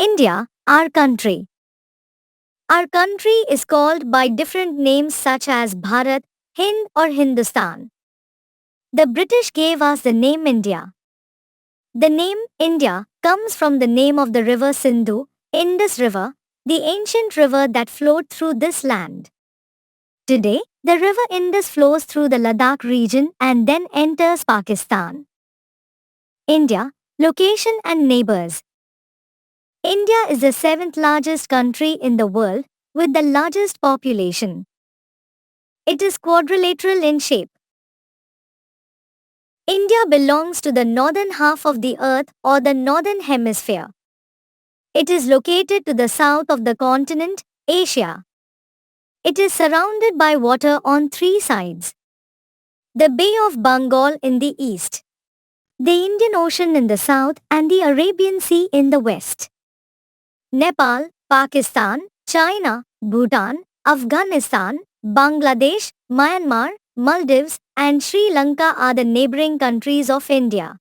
India, our country. Our country is called by different names such as Bharat, Hind or Hindustan. The British gave us the name India. The name India comes from the name of the river Sindhu, Indus River, the ancient river that flowed through this land. Today, the river Indus flows through the Ladakh region and then enters Pakistan. India, location and neighbors. India is the seventh largest country in the world, with the largest population. It is quadrilateral in shape. India belongs to the northern half of the earth or the northern hemisphere. It is located to the south of the continent, Asia. It is surrounded by water on three sides. The Bay of Bengal in the east, the Indian Ocean in the south and the Arabian Sea in the west. Nepal, Pakistan, China, Bhutan, Afghanistan, Bangladesh, Myanmar, Maldives, and Sri Lanka are the neighboring countries of India.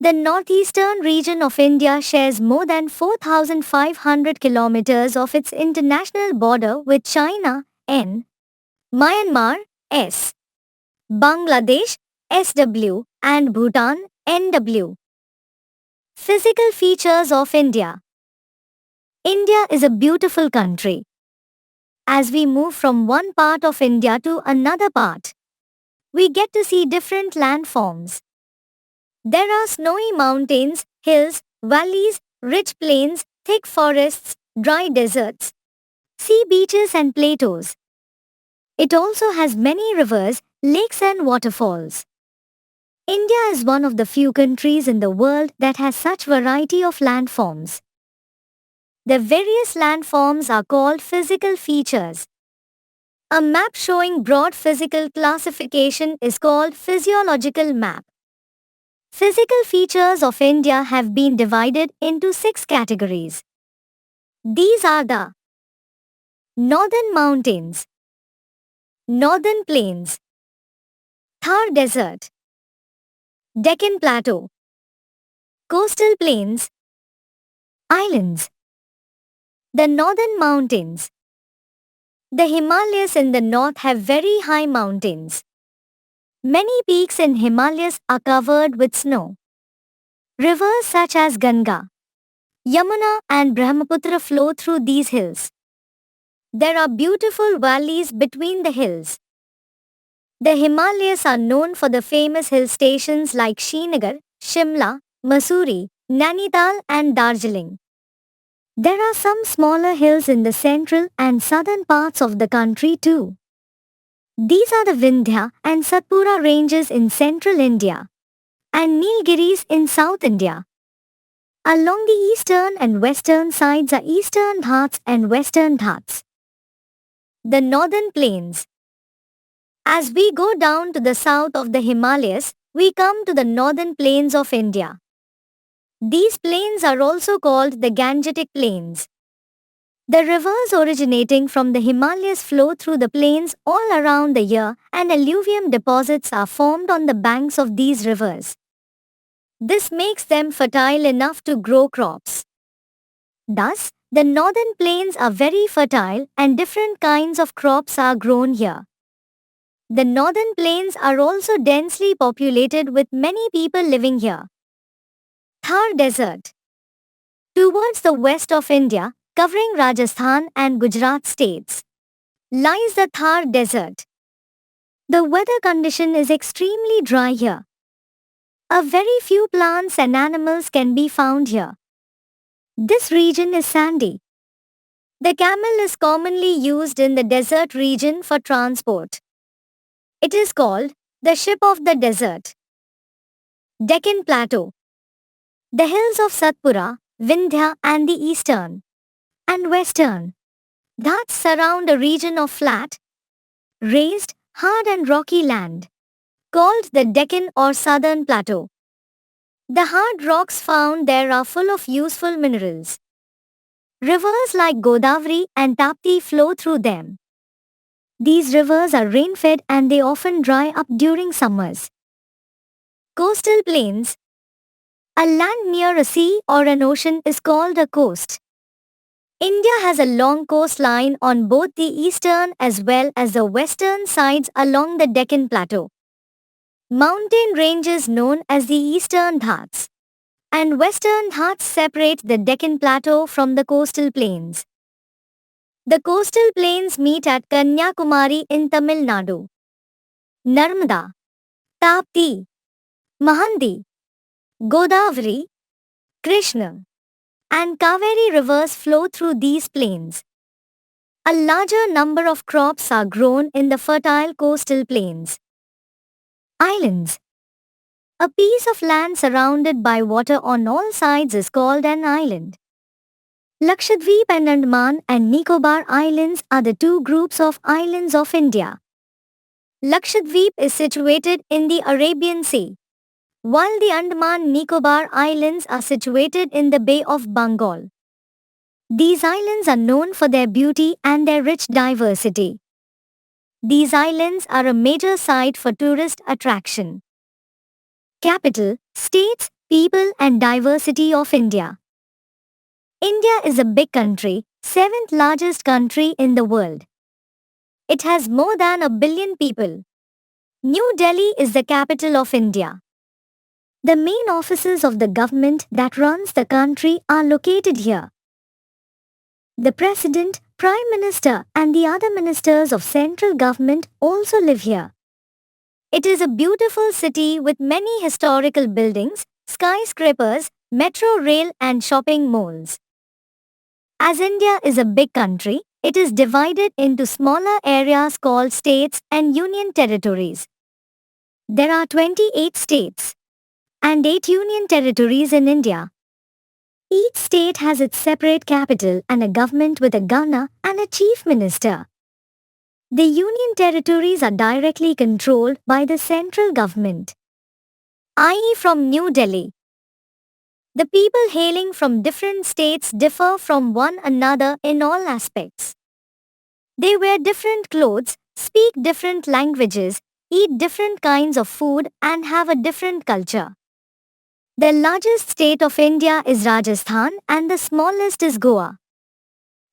The northeastern region of India shares more than 4,500 kilometers of its international border with China, N, Myanmar, S, Bangladesh, SW, and Bhutan, NW. Physical features of India. India is a beautiful country. As we move from one part of India to another part, we get to see different landforms. There are snowy mountains, hills, valleys, rich plains, thick forests, dry deserts, sea beaches and plateaus. It also has many rivers, lakes and waterfalls. India is one of the few countries in the world that has such variety of landforms. The various landforms are called physical features. A map showing broad physical classification is called physiological map. Physical features of India have been divided into 6 categories. These are the Northern Mountains, Northern Plains, Thar Desert, Deccan Plateau, Coastal Plains, Islands. The Northern Mountains. The Himalayas in the north have very high mountains. Many peaks in Himalayas are covered with snow. Rivers such as Ganga, Yamuna and Brahmaputra flow through these hills. There are beautiful valleys between the hills. The Himalayas are known for the famous hill stations like Srinagar, Shimla, Mussoorie, Nainital and Darjeeling. There are some smaller hills in the central and southern parts of the country too. These are the Vindhya and Satpura ranges in central India and Nilgiris in South India. Along the eastern and western sides are Eastern Ghats and Western Ghats. The Northern Plains. As we go down to the south of the Himalayas, we come to the northern plains of India. These plains are also called the Gangetic Plains. The rivers originating from the Himalayas flow through the plains all around the year and alluvium deposits are formed on the banks of these rivers. This makes them fertile enough to grow crops. Thus, the northern plains are very fertile and different kinds of crops are grown here. The northern plains are also densely populated with many people living here. Thar Desert. Towards the west of India, covering Rajasthan and Gujarat states, lies the Thar Desert. The weather condition is extremely dry here. A very few plants and animals can be found here. This region is sandy. The camel is commonly used in the desert region for transport. It is called the ship of the desert. Deccan Plateau. The hills of Satpura, Vindhya and the eastern and western Ghats surround a region of flat, raised, hard and rocky land, called the Deccan or Southern Plateau. The hard rocks found there are full of useful minerals. Rivers like Godavari and Tapti flow through them. These rivers are rain-fed and they often dry up during summers. Coastal plains. A land near a sea or an ocean is called a coast. India has a long coastline on both the eastern as well as the western sides along the Deccan Plateau. Mountain ranges known as the Eastern Ghats and Western Ghats separate the Deccan Plateau from the coastal plains. The coastal plains meet at Kanyakumari in Tamil Nadu. Narmada, Tapti, Mahandi, Godavari, Krishna, and Kaveri rivers flow through these plains. A larger number of crops are grown in the fertile coastal plains. Islands. A piece of land surrounded by water on all sides is called an island. Lakshadweep and Andaman and Nicobar Islands are the two groups of islands of India. Lakshadweep is situated in the Arabian Sea, while the Andaman Nicobar Islands are situated in the Bay of Bengal. These islands are known for their beauty and their rich diversity. These islands are a major site for tourist attraction. Capital, states, people and diversity of India. India is a big country, seventh largest country in the world. It has more than 1 billion people. New Delhi is the capital of India. The main offices of the government that runs the country are located here. The President, Prime Minister and the other ministers of central government also live here. It is a beautiful city with many historical buildings, skyscrapers, metro rail and shopping malls. As India is a big country, it is divided into smaller areas called states and union territories. There are 28 states and 8 union territories in India. Each state has its separate capital and a government with a governor and a chief minister. The union territories are directly controlled by the central government, i.e. from New Delhi. The people hailing from different states differ from one another in all aspects. They wear different clothes, speak different languages, eat different kinds of food and have a different culture. The largest state of India is Rajasthan and the smallest is Goa.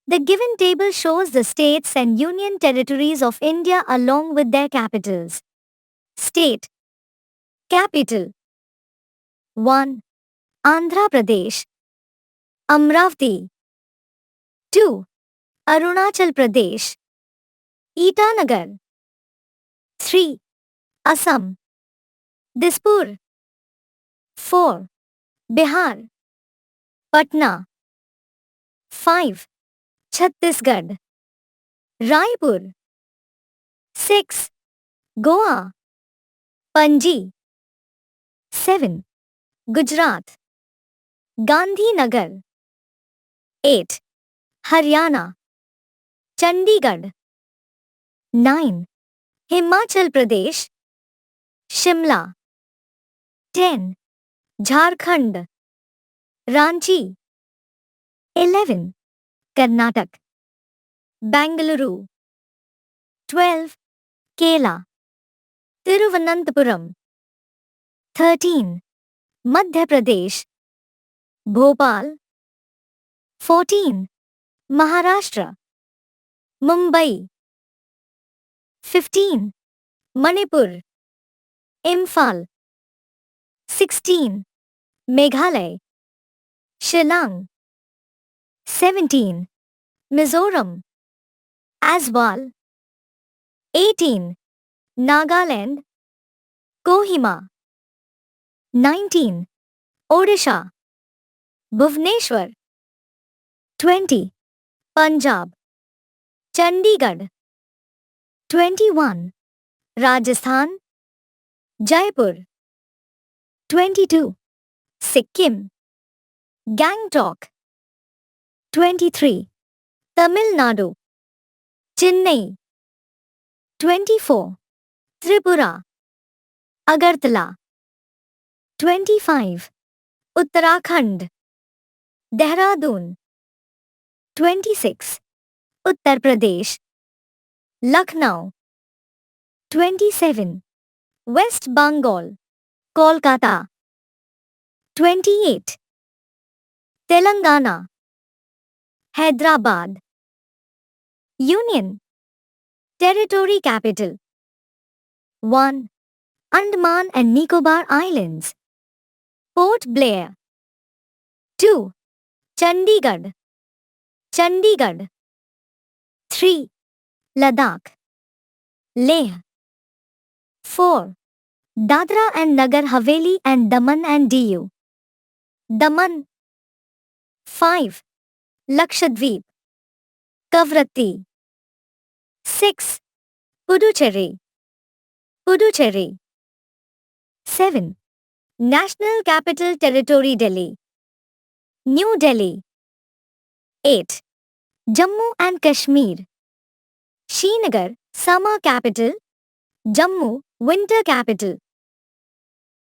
The given table shows the states and union territories of India along with their capitals. State. Capital. 1. Andhra Pradesh, Amravati. 2. Arunachal Pradesh, Itanagar. 3. Assam, Dispur. 4. Bihar, Patna. 5. Chhattisgarh, Raipur. 6. Goa, Panji. 7. Gujarat, Gandhinagar. 8. Haryana, Chandigarh. 9. Himachal Pradesh, Shimla. 10. Jharkhand, Ranchi. 11. Karnataka, Bangalore. 12. Kerala, Thiruvananthapuram. 13. Madhya Pradesh, Bhopal. 14. Maharashtra, Mumbai. 15. Manipur, Imphal. 16. Meghalaya, Shillong. 17. Mizoram, Aswal. 18. Nagaland, Kohima. 19. Odisha, Bhubaneswar. 20. Punjab, Chandigarh. 21. Rajasthan, Jaipur. 22. Sikkim, Gangtok. 23. Tamil Nadu, Chennai. 24. Tripura, Agartala. 25. Uttarakhand, Dehradun. 26. Uttar Pradesh, Lucknow. 27. West Bengal, Kolkata. 28. Telangana, Hyderabad. Union Territory Capital 1. Andaman and Nicobar Islands. Port Blair. 2. Chandigarh. Chandigarh. 3. Ladakh. Leh. 4. Dadra and Nagar Haveli and Daman and Diu. Daman. 5. Lakshadweep. Kavratti. 6. Puducherry. Puducherry. 7. National Capital Territory Delhi. New Delhi. 8. Jammu and Kashmir. Srinagar, Summer Capital. Jammu, Winter Capital.